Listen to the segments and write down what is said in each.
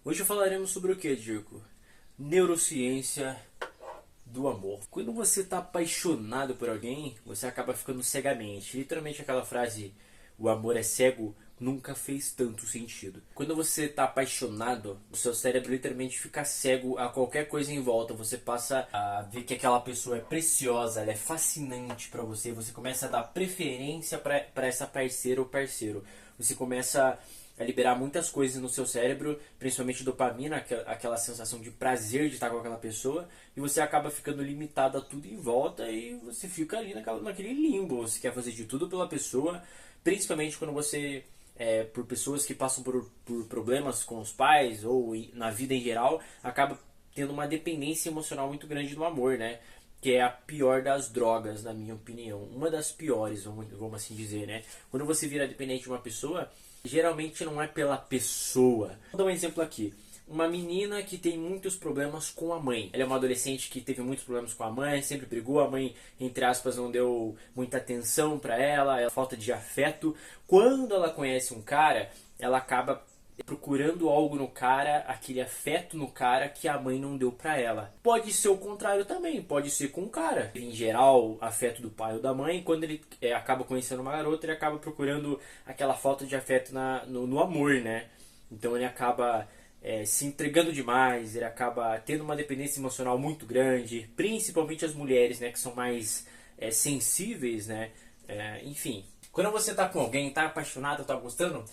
Hoje falaremos sobre o que, Diego? Neurociência do amor. Quando você está apaixonado por alguém, você acaba ficando cegamente. Literalmente aquela frase, o amor é cego, nunca fez tanto sentido. Quando você está apaixonado, o seu cérebro literalmente fica cego a qualquer coisa em volta. Você passa a ver que aquela pessoa é preciosa, ela é fascinante para você. Você começa a dar preferência para essa parceira ou parceiro. Você começa a liberar muitas coisas no seu cérebro, principalmente dopamina, aquela sensação de prazer de estar com aquela pessoa, e você acaba ficando limitado a tudo em volta e você fica ali naquele limbo. Você quer fazer de tudo pela pessoa, principalmente quando você, por pessoas que passam por problemas com os pais ou na vida em geral, acaba tendo uma dependência emocional muito grande no amor, né? Que é a pior das drogas, na minha opinião. Uma das piores, vamos assim dizer, né? Quando você vira dependente de uma pessoa, geralmente não é pela pessoa. Vou dar um exemplo aqui. Uma menina que tem muitos problemas com a mãe. Ela é uma adolescente que teve muitos problemas com a mãe, sempre brigou, a mãe, entre aspas, não deu muita atenção pra ela, falta de afeto. Quando ela conhece um cara, ela acaba procurando algo no cara, aquele afeto no cara que a mãe não deu pra ela. Pode ser o contrário também, pode ser com o cara. Em geral, afeto do pai ou da mãe, quando ele acaba conhecendo uma garota, ele acaba procurando aquela falta de afeto no amor, né? Então ele acaba se entregando demais, ele acaba tendo uma dependência emocional muito grande, principalmente as mulheres, né, que são mais sensíveis, né? Enfim, quando você tá com alguém, tá apaixonado, tá gostando,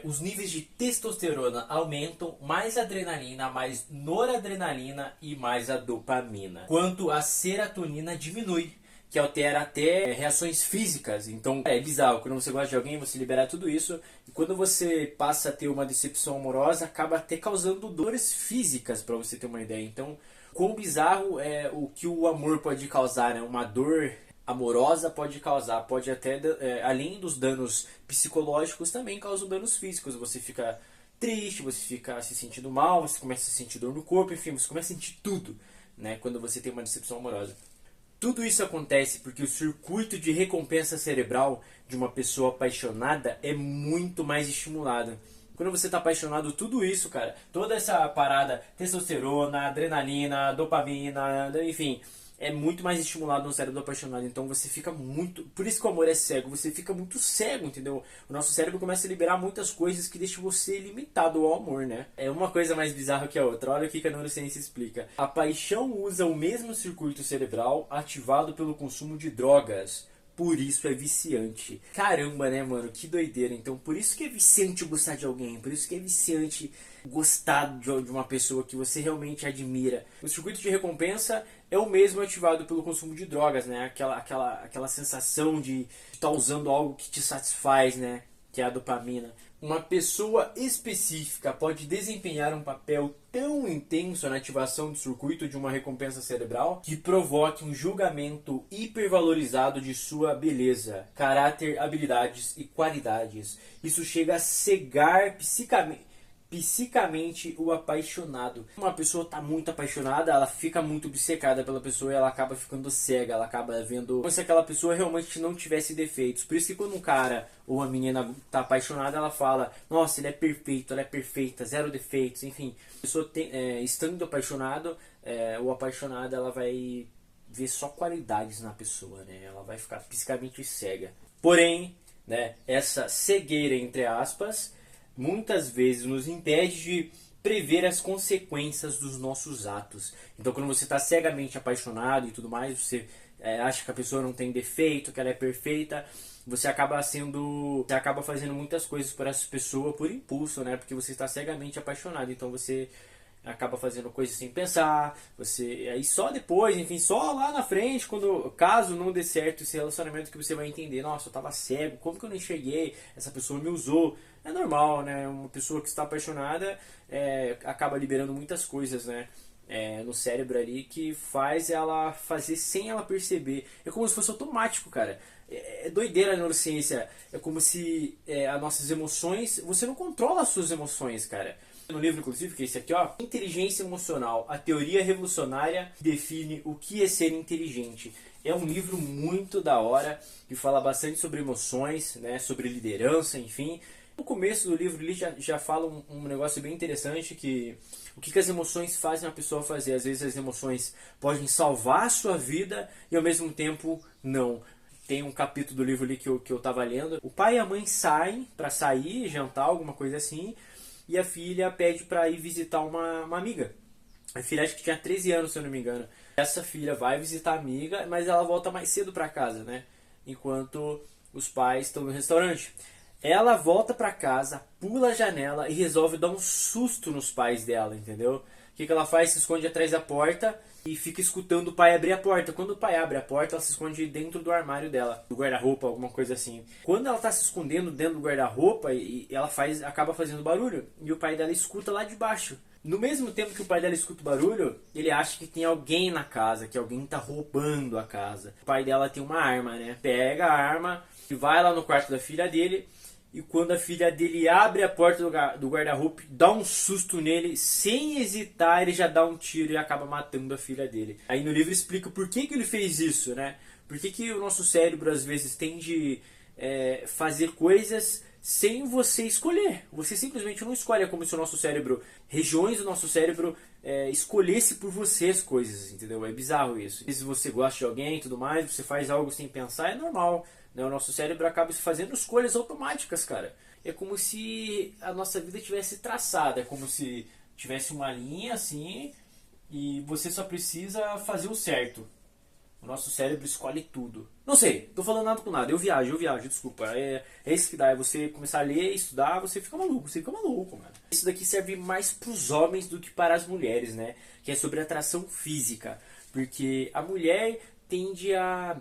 os níveis de testosterona aumentam, mais adrenalina, mais noradrenalina e mais a dopamina. Quanto a serotonina diminui, que altera até reações físicas. Então é bizarro, quando você gosta de alguém, você libera tudo isso, e quando você passa a ter uma decepção amorosa, acaba até causando dores físicas, para você ter uma ideia. Então, quão bizarro é o que o amor pode causar, né? Uma dor amorosa pode causar, pode até, além dos danos psicológicos, também causa danos físicos. Você fica triste, você fica se sentindo mal, você começa a sentir dor no corpo, enfim, você começa a sentir tudo, né, quando você tem uma decepção amorosa. Tudo isso acontece porque o circuito de recompensa cerebral de uma pessoa apaixonada é muito mais estimulado. Quando você está apaixonado, tudo isso, cara, toda essa parada, testosterona, adrenalina, dopamina, enfim, é muito mais estimulado no cérebro do apaixonado. Então você fica muito... Por isso que o amor é cego. Você fica muito cego, entendeu? O nosso cérebro começa a liberar muitas coisas que deixam você limitado ao amor, né? É uma coisa mais bizarra que a outra. Olha o que a neurociência explica. A paixão usa o mesmo circuito cerebral ativado pelo consumo de drogas. Por isso é viciante. Caramba, né, mano? Que doideira. Então, por isso que é viciante gostar de alguém. Por isso que é viciante gostar de uma pessoa que você realmente admira. O circuito de recompensa é o mesmo ativado pelo consumo de drogas, né? Aquela sensação de estar usando algo que te satisfaz, né? Que é a dopamina. Uma pessoa específica pode desempenhar um papel tão intenso na ativação do circuito de uma recompensa cerebral que provoque um julgamento hipervalorizado de sua beleza, caráter, habilidades e qualidades. Isso chega a cegar psicamente o apaixonado. Uma pessoa está muito apaixonada, ela fica muito obcecada pela pessoa e ela acaba ficando cega, ela acaba vendo como se aquela pessoa realmente não tivesse defeitos. Por isso que quando um cara ou uma menina está apaixonada, ela fala: nossa, ele é perfeito, ela é perfeita, zero defeitos, enfim. A pessoa estando apaixonado, ou apaixonada, ela vai ver só qualidades na pessoa, né? Ela vai ficar psicamente cega. Porém, né, essa cegueira, entre aspas, muitas vezes nos impede de prever as consequências dos nossos atos. Então, quando você está cegamente apaixonado e tudo mais, você acha que a pessoa não tem defeito, que ela é perfeita, você acaba fazendo muitas coisas por essa pessoa por impulso, né? Porque você está cegamente apaixonado. Então você acaba fazendo coisas sem pensar, você aí só depois, enfim, só lá na frente, quando caso não dê certo esse relacionamento, que você vai entender: nossa, eu tava cego, como que eu não enxerguei, essa pessoa me usou. É normal, né? Uma pessoa que está apaixonada acaba liberando muitas coisas, né, no cérebro ali, que faz ela fazer sem ela perceber. É como se fosse automático, cara. É doideira a neurociência. É como se as nossas emoções... Você não controla as suas emoções, cara. No livro, inclusive, que é esse aqui, ó, Inteligência Emocional, a teoria revolucionária define o que é ser inteligente. É um livro muito da hora, que fala bastante sobre emoções, né, sobre liderança, enfim. No começo do livro ele já fala um negócio bem interessante, que o que as emoções fazem a pessoa fazer. Às vezes as emoções podem salvar a sua vida e ao mesmo tempo não. Tem um capítulo do livro ali que eu tava lendo. O pai e a mãe saem para sair, jantar, alguma coisa assim, e a filha pede para ir visitar uma amiga. A filha acho que tinha 13 anos, se eu não me engano. Essa filha vai visitar a amiga, mas ela volta mais cedo para casa, né? Enquanto os pais estão no restaurante. Ela volta pra casa, pula a janela e resolve dar um susto nos pais dela, entendeu? O que ela faz? Se esconde atrás da porta e fica escutando o pai abrir a porta. Quando o pai abre a porta, ela se esconde dentro do armário dela, do guarda-roupa, alguma coisa assim. Quando ela tá se escondendo dentro do guarda-roupa, ela acaba fazendo barulho, e o pai dela escuta lá de baixo. No mesmo tempo que o pai dela escuta o barulho, ele acha que tem alguém na casa, que alguém tá roubando a casa. O pai dela tem uma arma, né? Pega a arma e vai lá no quarto da filha dele. E quando a filha dele abre a porta do guarda-roupa, dá um susto nele, sem hesitar, ele já dá um tiro e acaba matando a filha dele. Aí no livro explica por que ele fez isso, né? Por que o nosso cérebro às vezes tende a fazer coisas sem você escolher. Você simplesmente não escolhe. É como se o nosso cérebro, regiões do nosso cérebro, escolhesse por você as coisas, entendeu? É bizarro isso. Se você gosta de alguém e tudo mais, você faz algo sem pensar, é normal. O nosso cérebro acaba fazendo escolhas automáticas, cara. É como se a nossa vida tivesse traçada. É como se tivesse uma linha assim e você só precisa fazer o certo. O nosso cérebro escolhe tudo. Não sei, tô falando nada com nada. Eu viajo, desculpa. É isso que dá. É você começar a ler, estudar, você fica maluco, mano. Isso daqui serve mais pros homens do que para as mulheres, né? Que é sobre atração física. Porque a mulher tende a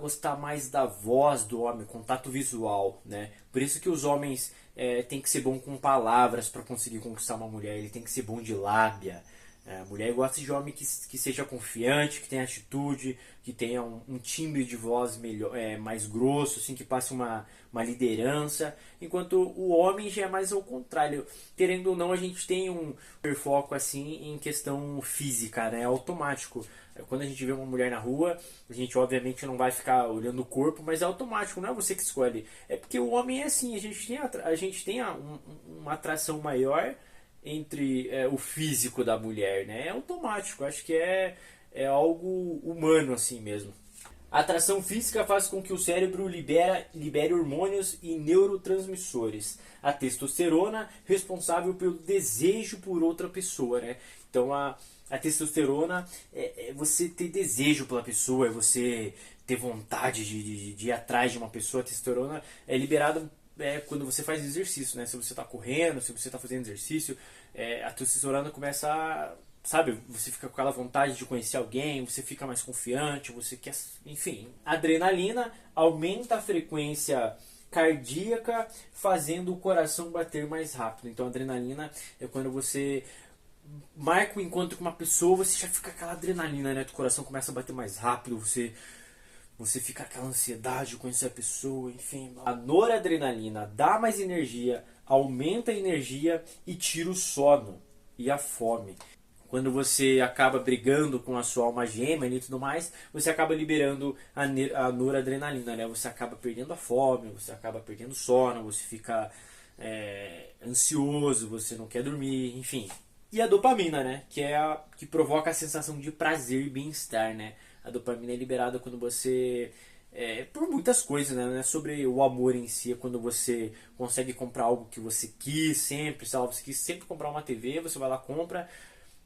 gostar mais da voz do homem, contato visual, né? Por isso que os homens têm que ser bom com palavras para conseguir conquistar uma mulher. Ele tem que ser bom de lábia. A mulher gosta de homem que seja confiante, que tenha atitude, que tenha um timbre de voz melhor, mais grosso, assim, que passe uma liderança. Enquanto o homem já é mais ao contrário. Querendo ou não, a gente tem um foco assim em questão física, né? Automático. Quando a gente vê uma mulher na rua, a gente obviamente não vai ficar olhando o corpo, mas é automático, não é você que escolhe. É porque o homem é assim, a gente tem uma atração maior entre o físico da mulher, né? É automático, acho que é algo humano assim mesmo. A atração física faz com que o cérebro libere hormônios e neurotransmissores. A testosterona, responsável pelo desejo por outra pessoa, né? Então a testosterona é você ter desejo pela pessoa, é você ter vontade de ir atrás de uma pessoa. A testosterona é liberada quando você faz exercício, né? Se você está correndo, se você está fazendo exercício, a testosterona começa a, sabe, você fica com aquela vontade de conhecer alguém, você fica mais confiante, você quer, enfim. A adrenalina aumenta a frequência cardíaca, fazendo o coração bater mais rápido. Então a adrenalina é quando você marca o encontro com uma pessoa, você já fica aquela adrenalina, né? O coração começa a bater mais rápido, você fica aquela ansiedade de conhecer a pessoa, enfim. A noradrenalina dá mais energia, aumenta a energia e tira o sono e a fome. Quando você acaba brigando com a sua alma gêmea e tudo mais, você acaba liberando a noradrenalina, né? Você acaba perdendo a fome, você acaba perdendo o sono, você fica ansioso, você não quer dormir, enfim. E a dopamina, né? Que é a que provoca a sensação de prazer e bem-estar, né? A dopamina é liberada quando você... por muitas coisas, né? Não é sobre o amor em si, é quando você consegue comprar algo que você quis sempre, sabe? Você quis sempre comprar uma TV, você vai lá, compra,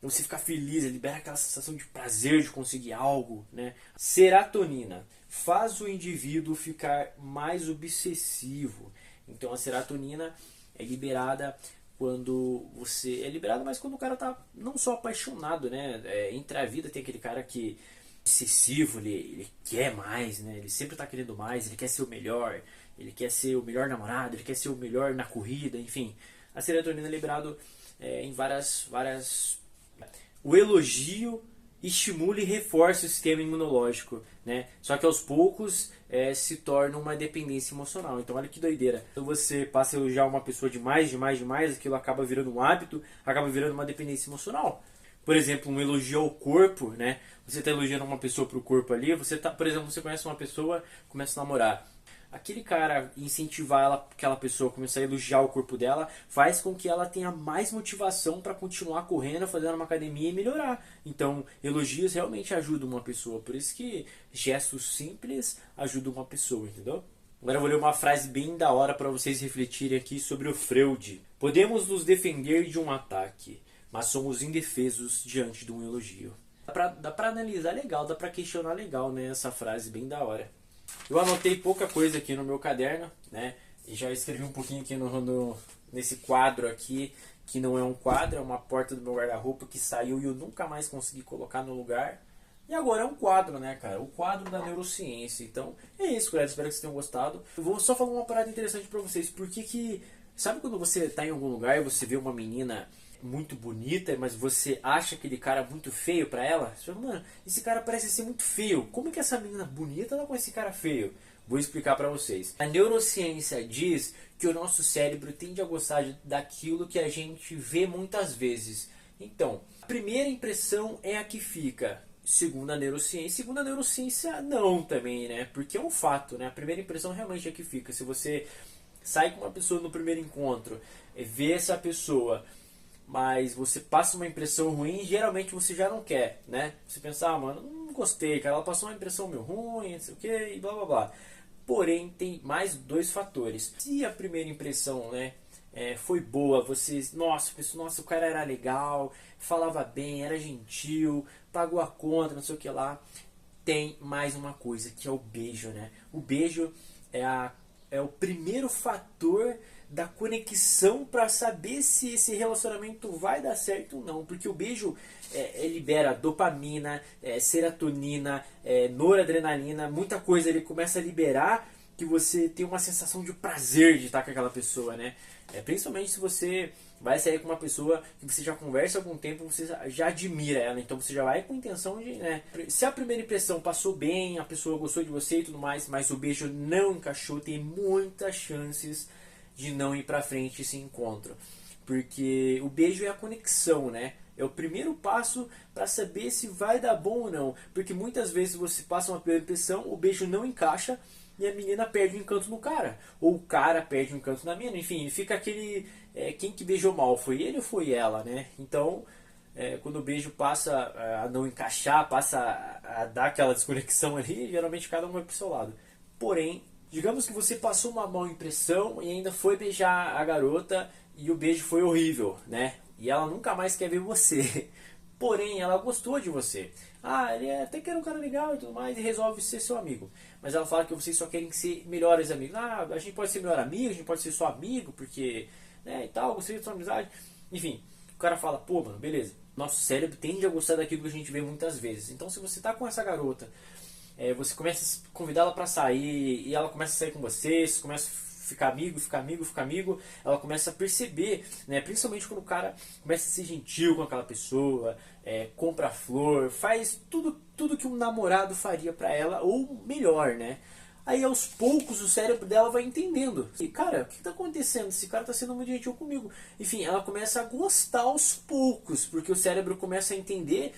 você fica feliz, libera aquela sensação de prazer de conseguir algo, né? Serotonina faz o indivíduo ficar mais obsessivo. Então a serotonina é liberada quando você... É liberado, mas quando o cara tá não só apaixonado, né? Entre a vida tem aquele cara que excessivo, ele quer mais, né? Ele sempre tá querendo mais, ele quer ser o melhor, ele quer ser o melhor namorado, ele quer ser o melhor na corrida, enfim. A serotonina é liberado em várias... O elogio estimula e reforça o sistema imunológico, né? Só que aos poucos se torna uma dependência emocional. Então olha que doideira. Quando você passa a elogiar uma pessoa demais, aquilo acaba virando um hábito, acaba virando uma dependência emocional. Por exemplo, um elogio ao corpo, né? Você está elogiando uma pessoa pro corpo ali, por exemplo, você conhece uma pessoa, começa a namorar. aquele cara incentivar ela, aquela pessoa começar a elogiar o corpo dela, faz com que ela tenha mais motivação para continuar correndo, fazendo uma academia e melhorar. Então, elogios realmente ajudam uma pessoa. Por isso que gestos simples ajudam uma pessoa, entendeu? Agora eu vou ler uma frase bem da hora para vocês refletirem aqui sobre o Freud. Podemos nos defender de um ataque, mas somos indefesos diante de um elogio. Dá pra analisar legal, dá pra questionar legal, né? Essa frase bem da hora. Eu anotei pouca coisa aqui no meu caderno, né? E já escrevi um pouquinho aqui nesse quadro aqui, que não é um quadro, é uma porta do meu guarda-roupa que saiu e eu nunca mais consegui colocar no lugar. E agora é um quadro, né, cara? O quadro da neurociência. Então, é isso, galera. Espero que vocês tenham gostado. Eu vou só falar uma parada interessante pra vocês. Porque que... Sabe quando você tá em algum lugar e você vê uma menina muito bonita, mas você acha aquele cara muito feio pra ela? Você fala, mano, esse cara parece ser muito feio. Como que essa menina bonita tá com esse cara feio? Vou explicar pra vocês. A neurociência diz que o nosso cérebro tende a gostar daquilo que a gente vê muitas vezes. Então, a primeira impressão é a que fica. Segundo a neurociência não também, né? Porque é um fato, né? A primeira impressão realmente é que fica. Se você sai com uma pessoa no primeiro encontro, vê essa pessoa, mas você passa uma impressão ruim, geralmente você já não quer, né? Você pensa, ah, mano, não gostei, cara, ela passou uma impressão meio ruim, não sei o que, e blá blá blá. Porém, tem mais dois fatores. Se a primeira impressão, né, foi boa, você, nossa, o cara era legal, falava bem, era gentil, pagou a conta, não sei o que lá. Tem mais uma coisa, que é o beijo, né? O beijo é o primeiro fator da conexão para saber se esse relacionamento vai dar certo ou não. Porque o beijo libera dopamina, serotonina, noradrenalina, muita coisa ele começa a liberar que você tem uma sensação de prazer de estar com aquela pessoa, né? Principalmente se você vai sair com uma pessoa que você já conversa há algum tempo, você já admira ela, então você já vai com a intenção de, né? Se a primeira impressão passou bem, a pessoa gostou de você e tudo mais, mas o beijo não encaixou, tem muitas chances de não ir pra frente esse encontro. Porque o beijo é a conexão, né? É o primeiro passo para saber se vai dar bom ou não. Porque muitas vezes você passa uma primeira impressão, o beijo não encaixa e a menina perde o encanto no cara. Ou o cara perde o encanto na menina. Enfim, fica aquele... quem que beijou mal? Foi ele ou foi ela, né? Então, quando o beijo passa a não encaixar, passa a dar aquela desconexão ali, geralmente cada um vai pro seu lado. Porém, digamos que você passou uma má impressão e ainda foi beijar a garota e o beijo foi horrível, né? E ela nunca mais quer ver você. Porém, ela gostou de você. Ah, ele até que era um cara legal e tudo mais e resolve ser seu amigo. Mas ela fala que vocês só querem ser melhores amigos. Ah, a gente pode ser melhor amigo, a gente pode ser só amigo, porque... né, e tal, gostei da sua amizade. Enfim, o cara fala, pô, mano, beleza. Nosso cérebro tende a gostar daquilo que a gente vê muitas vezes. Então, se você tá com essa garota, você começa a convidá-la pra sair e ela começa a sair com você, você começa a ficar amigo, ela começa a perceber, né, principalmente quando o cara começa a ser gentil com aquela pessoa, compra flor, faz tudo que um namorado faria pra ela, ou melhor, né? Aí aos poucos o cérebro dela vai entendendo. E cara, o que tá acontecendo? Esse cara tá sendo muito gentil comigo. Enfim, ela começa a gostar aos poucos, porque o cérebro começa a entender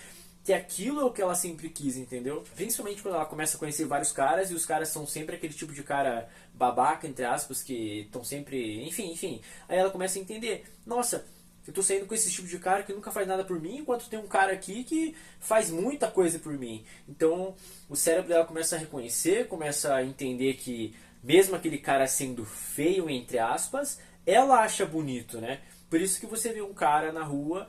que aquilo é o que ela sempre quis, entendeu? Principalmente quando ela começa a conhecer vários caras e os caras são sempre aquele tipo de cara babaca, entre aspas, que estão sempre... Enfim. Aí ela começa a entender, nossa, eu tô saindo com esse tipo de cara que nunca faz nada por mim, enquanto tem um cara aqui que faz muita coisa por mim. Então o cérebro dela começa a reconhecer, começa a entender que mesmo aquele cara sendo feio, entre aspas, ela acha bonito, né? Por isso que você vê um cara na rua,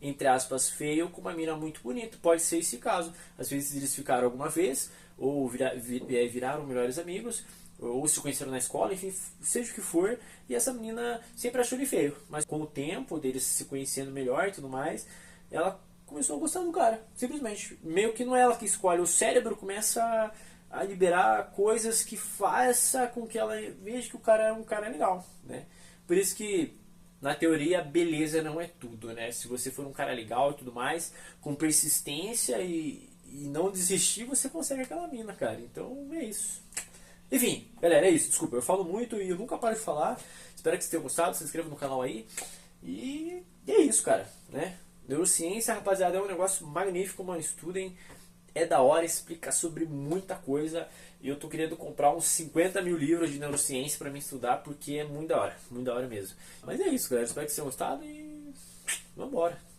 entre aspas, feio, com uma mina muito bonita. Pode ser esse caso. Às vezes eles ficaram alguma vez, ou viraram melhores amigos, ou se conheceram na escola, enfim, seja o que for, e essa menina sempre achou ele feio. Mas com o tempo deles se conhecendo melhor e tudo mais, ela começou a gostar do cara, simplesmente. Meio que não é ela que escolhe, o cérebro começa a liberar coisas que faça com que ela veja que o cara é um cara legal, né? Por isso que na teoria, beleza não é tudo, né? Se você for um cara legal e tudo mais, com persistência e não desistir, você consegue aquela mina, cara. Então é isso. Enfim, galera, é isso. Desculpa, eu falo muito e eu nunca paro de falar. Espero que vocês tenham gostado. Se inscreva no canal aí. E é isso, cara, né? Neurociência, rapaziada, é um negócio magnífico, mano. Estudem. é da hora, explica sobre muita coisa. E eu tô querendo comprar uns 50 mil livros de neurociência para me estudar, porque é muito da hora mesmo. Mas é isso, galera. Espero que vocês tenham gostado e vambora.